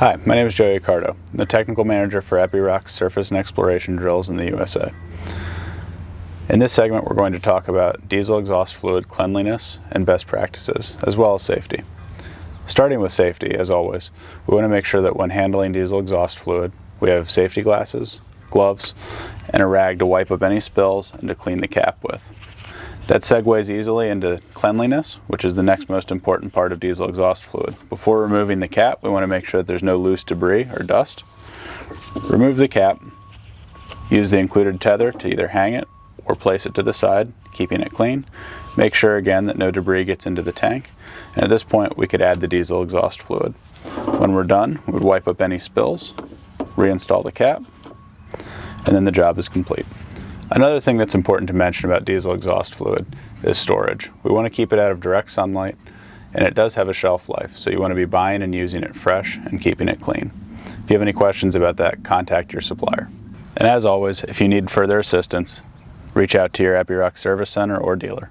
Hi, my name is Joey Accardo. I'm the Technical Manager for Epiroc Surface and Exploration Drills in the USA. In this segment we're going to talk about diesel exhaust fluid cleanliness and best practices, as well as safety. Starting with safety, as always, we want to make sure that when handling diesel exhaust fluid, we have safety glasses, gloves, and a rag to wipe up any spills and to clean the cap with. That segues easily into cleanliness, which is the next most important part of diesel exhaust fluid. Before removing the cap, we want to make sure that there's no loose debris or dust. Remove the cap, use the included tether to either hang it or place it to the side, keeping it clean. Make sure again that no debris gets into the tank, and at this point we could add the diesel exhaust fluid. When we're done, we would wipe up any spills, reinstall the cap, and then the job is complete. Another thing that's important to mention about diesel exhaust fluid is storage. We want to keep it out of direct sunlight, and it does have a shelf life, so you want to be buying and using it fresh and keeping it clean. If you have any questions about that, contact your supplier. And as always, if you need further assistance, reach out to your Epiroc service center or dealer.